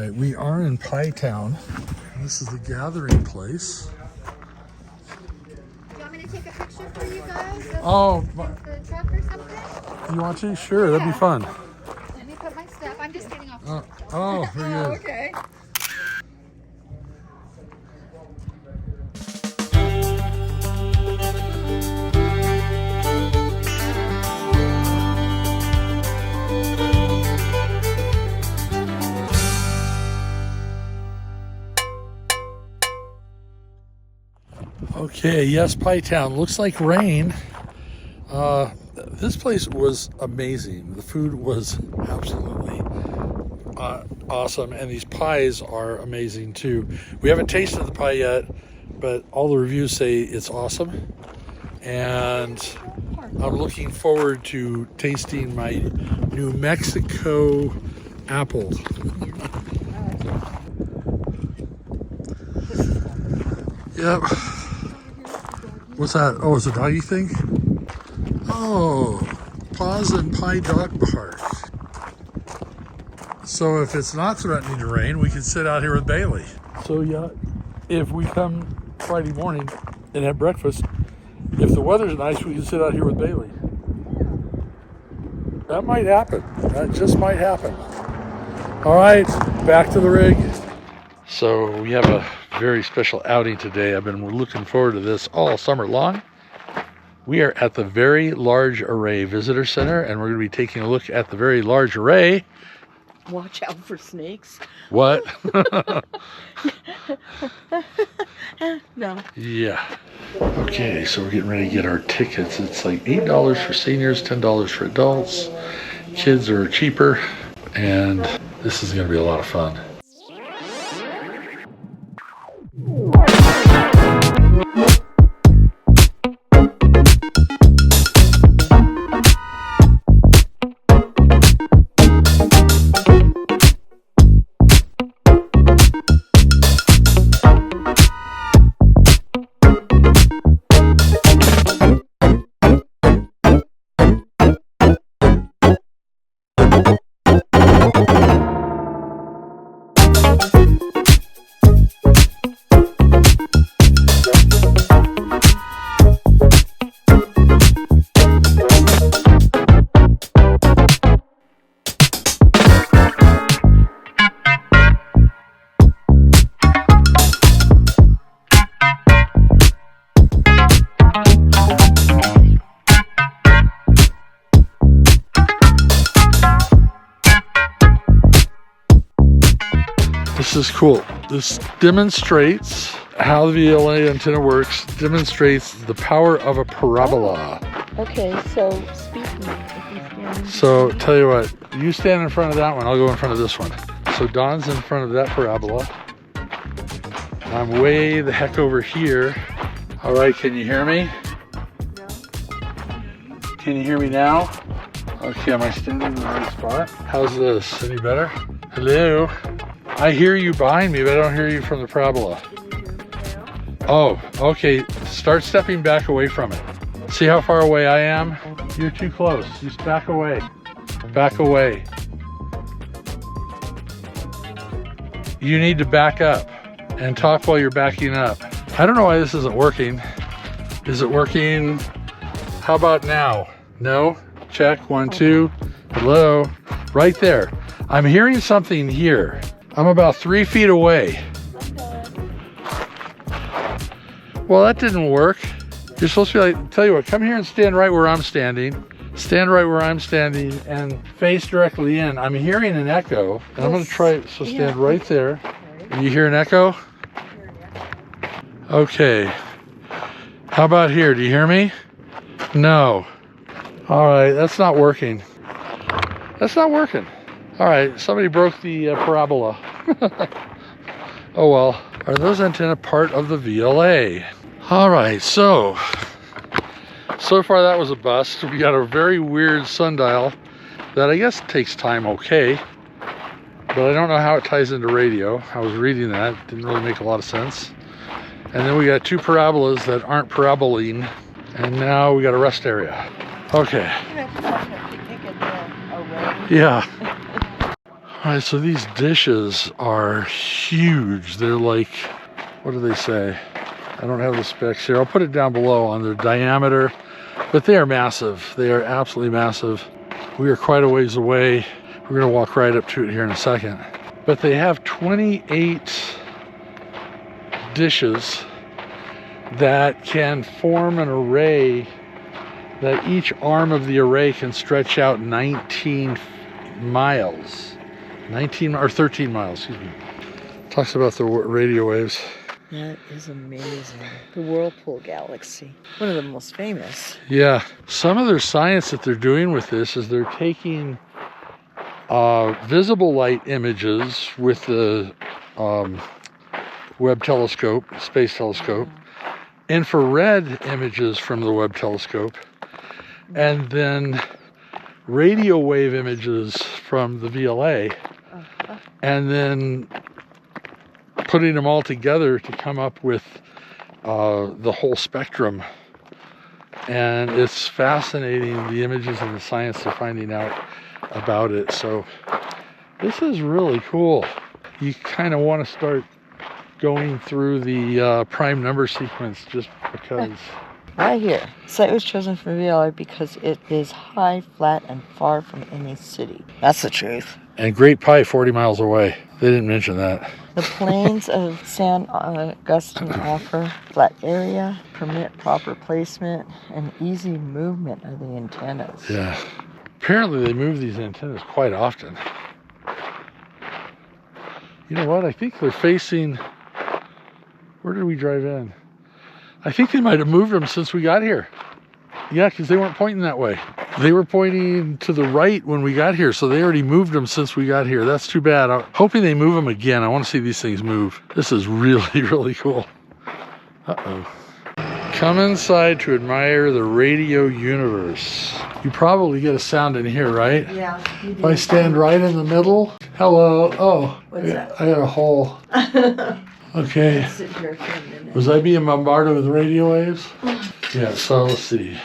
right, we are in Pie Town. This is the gathering place. Do you want me to take a picture for you guys? Oh, The truck or something? you want to? Sure, that'd be fun. Let me put my stuff. I'm just getting off. Oh, very good. Okay. Okay, yes, Pie Town. Looks like rain. This place was amazing. The food was absolutely awesome, and these pies are amazing too. We haven't tasted the pie yet, but all the reviews say it's awesome, and I'm looking forward to tasting my New Mexico apple. Yep. What's that? Oh, it's a doggy thing? Oh, Paws and Pie Dog Park. So if it's not threatening to rain, we can sit out here with Bailey. So yeah, if we come Friday morning and have breakfast, if the weather's nice, we can sit out here with Bailey. That might happen. That just might happen. All right, back to the rig. So we have a very special outing today. I've been looking forward to this all summer long. We are at the Very Large Array Visitor Center, and we're going to be taking a look at the Very Large Array. Watch out for snakes. What? No. Yeah. Okay, so we're getting ready to get our tickets. It's like $8 for seniors, $10 for adults. Kids are cheaper, and this is going to be a lot of fun. This is cool. This demonstrates how the VLA antenna works, demonstrates the power of a parabola. Okay, so speaking. So tell you what, you stand in front of that one, I'll go in front of this one. So Don's in front of that parabola. I'm way the heck over here. All right, can you hear me? No. Can you hear me now? Okay, am I standing in the right spot? How's this? Any better? Hello? I hear you behind me, but I don't hear you from the parabola. Can you hear me now? Oh, okay. Start stepping back away from it. See how far away I am? You're too close. Just back away. Back away. You need to back up and talk while you're backing up. I don't know why this isn't working. Is it working? How about now? No? Check. 1, 2. Hello? Right there. I'm hearing something here. I'm about 3 feet away. Well, that didn't work. You're supposed to be like, tell you what, come here and stand right where I'm standing. Stand right where I'm standing and face directly in. I'm hearing an echo, and I'm going to try it. So stand right there. You hear an echo? Okay. How about here? Do you hear me? No. All right, that's not working. That's not working. All right, somebody broke the parabola. Oh well. Are those antenna part of the VLA? All right, so far that was a bust. We got a very weird sundial that I guess takes time okay, but I don't know how it ties into radio. I was reading that, didn't really make a lot of sense. And then we got 2 parabolas that aren't paraboling, and now we got a rest area. Okay. Yeah. All right, so these dishes are huge. They're like, what do they say? I don't have the specs here. I'll put it down below on their diameter, but they are massive. They are absolutely massive. We are quite a ways away. We're gonna walk right up to it here in a second. But they have 28 dishes that can form an array that each arm of the array can stretch out 19 miles. 19 or 13 miles, excuse me. Talks about the radio waves. That is amazing. The Whirlpool Galaxy, one of the most famous. Yeah, some of their science that they're doing with this is they're taking visible light images with the Webb telescope, space telescope, infrared images from the Webb telescope, and then radio wave images from the VLA, and then putting them all together to come up with the whole spectrum. And it's fascinating, the images and the science they're finding out about it. So this is really cool. You kind of want to start going through the prime number sequence just because. Right here. Site was chosen for VLA because it is high, flat, and far from any city. That's the truth. And Great Pie 40 miles away. They didn't mention that. The plains of San Augustine offer flat area, permit proper placement, and easy movement of the antennas. Yeah. Apparently they move these antennas quite often. You know what? I think they're facing... Where did we drive in? I think they might have moved them since we got here. Yeah, because they weren't pointing that way. They were pointing to the right when we got here, so they already moved them since we got here. That's too bad. I'm hoping they move them again. I want to see these things move. This is really, really cool. Uh-oh. Come inside to admire the radio universe. You probably get a sound in here, right? Yeah. If I stand right in the middle. Hello. Oh, What's that? I got a hole. Okay. Sit here for a minute. Was I being bombarded with radio waves? Yeah, so let's see.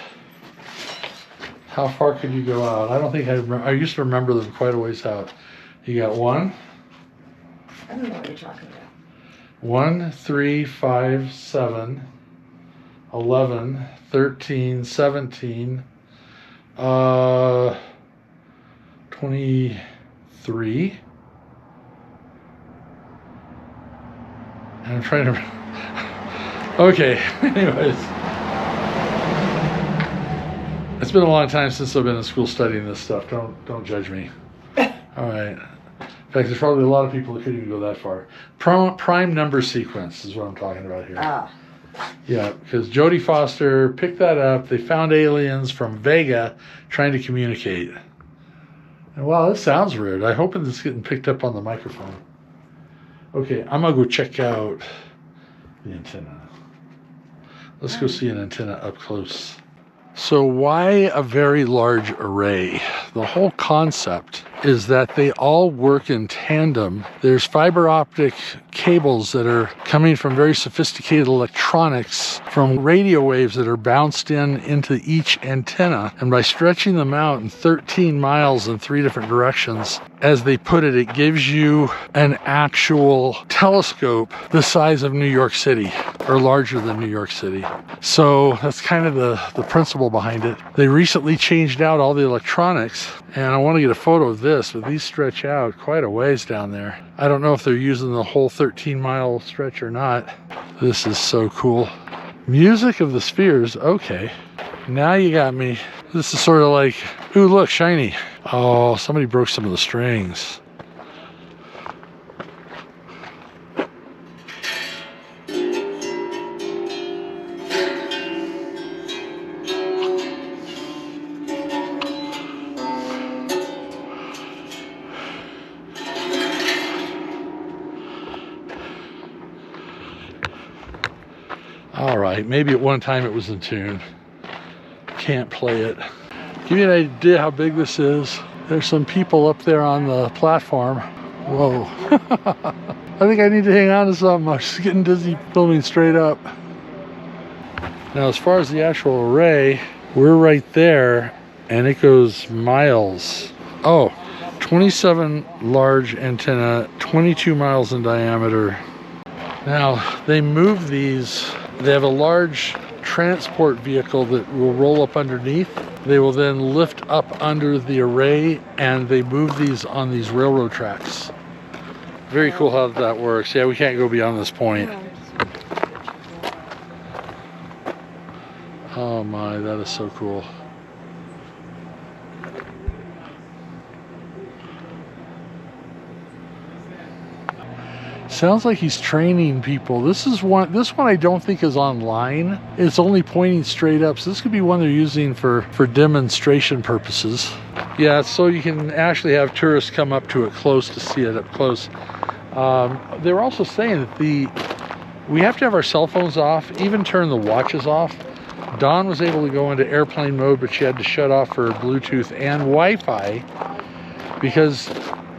How far could you go out? I don't think I remember. I used to remember them quite a ways out. You got 1, I don't know what you're talking about. 1, 3, 5, 7, 11, 13, 17, 23. And I'm trying to... Okay, anyways. It's been a long time since I've been in school studying this stuff. Don't judge me. All right. In fact, there's probably a lot of people that couldn't even go that far. Prime number sequence is what I'm talking about here. Ah. Yeah, because Jodie Foster picked that up. They found aliens from Vega trying to communicate. And wow, this sounds weird. I hope this is getting picked up on the microphone. Okay, I'm going to go check out the antenna. Let's go see an antenna up close. So why a very large array? The whole concept is that they all work in tandem. There's fiber optic cables that are coming from very sophisticated electronics from radio waves that are bounced into each antenna. And by stretching them out in 13 miles in 3 different directions, as they put it, it gives you an actual telescope the size of New York City, or larger than New York City. So that's kind of the principle behind it. They recently changed out all the electronics, and I want to get a photo of this, but these stretch out quite a ways down there. I don't know if they're using the whole 13-mile stretch or not. This is so cool. Music of the spheres, okay. Now you got me. This is sort of like, ooh, look, shiny. Oh, somebody broke some of the strings. All right, maybe at one time it was in tune. Can't play it. Give you an idea how big this is. There's some people up there on the platform. Whoa. I think I need to hang on to something. I'm just getting dizzy filming straight up. Now, as far as the actual array, we're right there, and it goes miles. Oh, 27 large antenna, 22 miles in diameter. Now, they move these. They have a large transport vehicle that will roll up underneath. They will then lift up under the array, and they move these on these railroad tracks. Very cool how that works. Yeah, we can't go beyond this point. Oh my, that is so cool. Sounds like he's training people. This one I don't think is online. It's only pointing straight up. So this could be one they're using for demonstration purposes. Yeah, so you can actually have tourists come up to it close to see it up close. They were also saying that we have to have our cell phones off, even turn the watches off. Dawn was able to go into airplane mode, but she had to shut off her Bluetooth and Wi-Fi because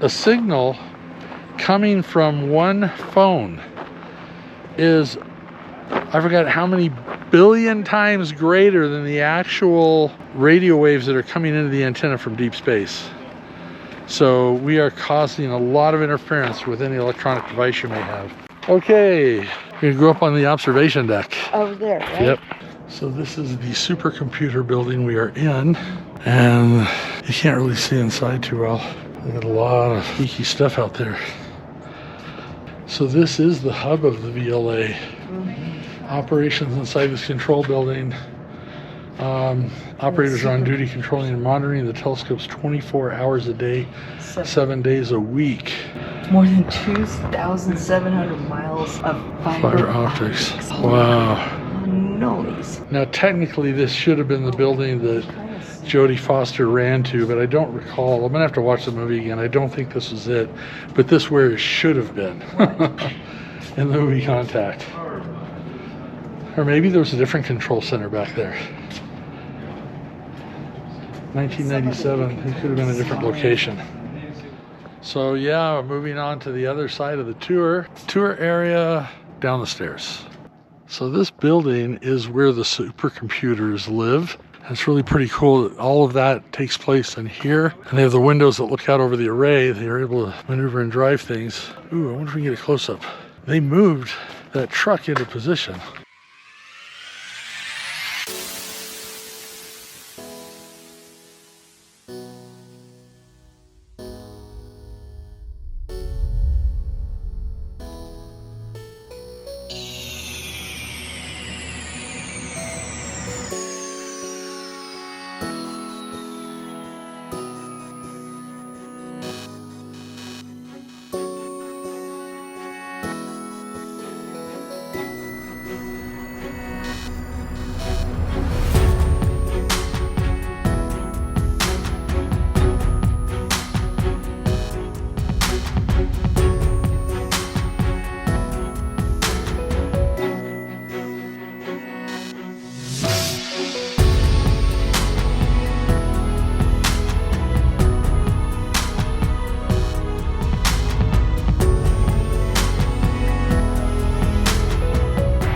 a signal coming from one phone is, I forgot how many billion times greater than the actual radio waves that are coming into the antenna from deep space. So we are causing a lot of interference with any electronic device you may have. Okay, we're gonna go up on the observation deck. Over there, right? Yep. So this is the supercomputer building we are in, and you can't really see inside too well. They got a lot of geeky stuff out there. So this is the hub of the VLA. Operations inside this control building. Operators are on duty controlling and monitoring the telescopes 24 hours a day, 7 days a week. More than 2,700 miles of Fiber optics. Wow. Noise. Now technically this should have been the building that Jodie Foster ran to, but I don't recall. I'm gonna have to watch the movie again. I don't think this was it, but this where it should have been in the movie Contact. Or maybe there was a different control center back there. 1997, it could have been a different location. So yeah, moving on to the other side of the tour area, down the stairs. So this building is where the supercomputers live. It's really pretty cool that all of that takes place in here. And they have the windows that look out over the array. They are able to maneuver and drive things. Ooh, I wonder if we can get a close-up. They moved that truck into position.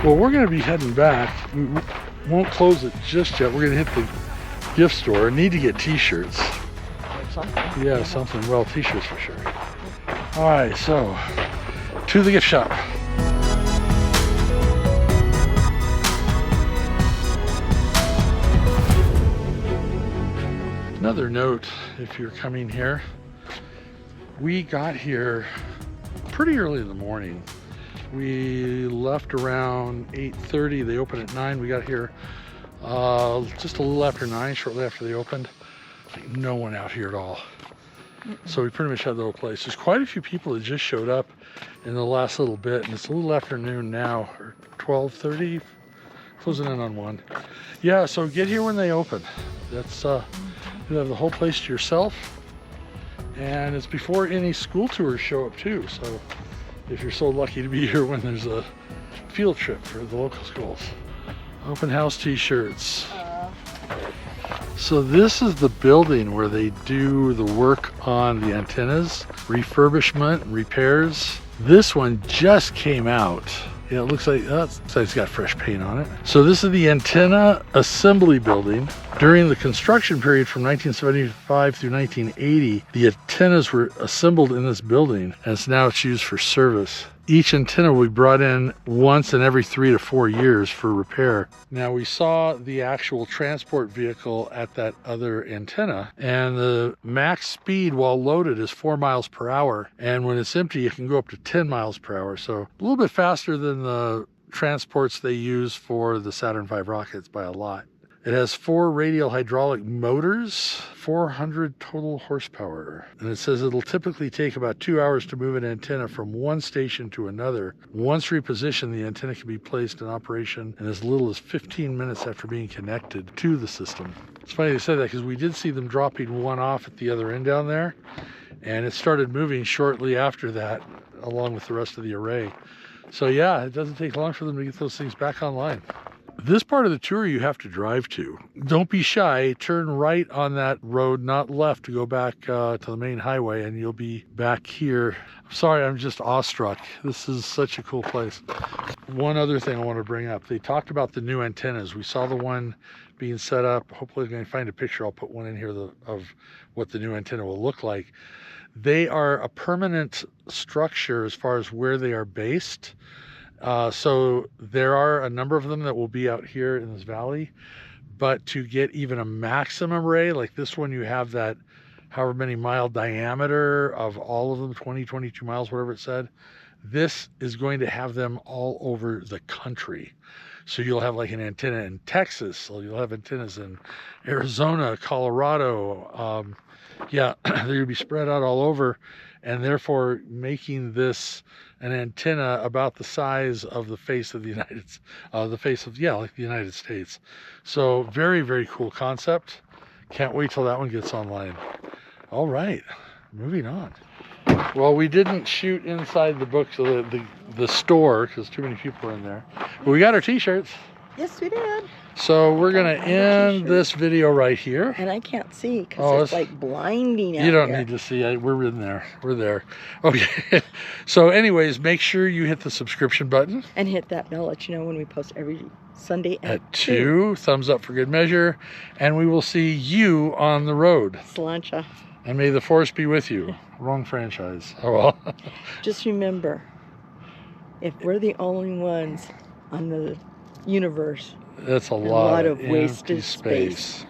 Well, we're going to be heading back. We won't close it just yet. We're going to hit the gift store. Need to get t-shirts. Something. Yeah, something. Well, t-shirts for sure. All right, so to the gift shop. Another note, if you're coming here, we got here pretty early in the morning. We left around 8:30. They open at 9. We got here just a little after 9, shortly after they opened. No one out here at all. So we pretty much had the whole place. There's quite a few people that just showed up in the last little bit, and it's a little afternoon now, or 12:30, closing in on 1. Yeah, so get here when they open. That's you have the whole place to yourself, and it's before any school tours show up too. So if you're so lucky to be here when there's a field trip for the local schools. Open house t-shirts. So this is the building where they do the work on the antennas, refurbishment, repairs. This one just came out. Yeah, it looks like it's got fresh paint on it. So this is the antenna assembly building, During the construction period from 1975 through 1980, the antennas were assembled in this building, and now it's used for service. Each antenna will be brought in once in every 3 to 4 years for repair. Now, we saw the actual transport vehicle at that other antenna, and the max speed while loaded is 4 miles per hour, and when it's empty it can go up to 10 miles per hour, so a little bit faster than the transports they use for the Saturn V rockets by a lot. It has 4 radial hydraulic motors, 400 total horsepower. And it says it'll typically take about 2 hours to move an antenna from one station to another. Once repositioned, the antenna can be placed in operation in as little as 15 minutes after being connected to the system. It's funny they said that because we did see them dropping one off at the other end down there, and it started moving shortly after that, along with the rest of the array. So yeah, it doesn't take long for them to get those things back online. This part of the tour you have to drive to. Don't be shy. Turn right on that road, not left, to go back to the main highway, and you'll be back here. I'm sorry, I'm just awestruck. This is such a cool place. One other thing I want to bring up. They talked about the new antennas. We saw the one being set up. Hopefully I can find a picture. I'll put one in here of what the new antenna will look like. They are a permanent structure as far as where they are based. So there are a number of them that will be out here in this valley, but to get even a maximum array, like this one, you have that however many mile diameter of all of them, 20, 22 miles, whatever it said. This is going to have them all over the country. So you'll have like an antenna in Texas, so you'll have antennas in Arizona, Colorado. Yeah, they're going to be spread out all over, and therefore making this an antenna about the size of the face of the United States. So very, very cool concept. Can't wait till that one gets online. All right, moving on. Well, we didn't shoot inside the books of the store because too many people are in there. But we got our t-shirts. Yes, we did. So we're going to end this video right here. And I can't see because it's like blinding out. You don't here. need to see. We're in there. We're there. Okay. So anyways, make sure you hit the subscription button. And hit that bell, let you know when we post every Sunday at 2. Thumbs up for good measure. And we will see you on the road. Slancha. And may the force be with you. Wrong franchise. Oh well. Just remember, if we're the only ones on the universe, that's a lot of wasted space.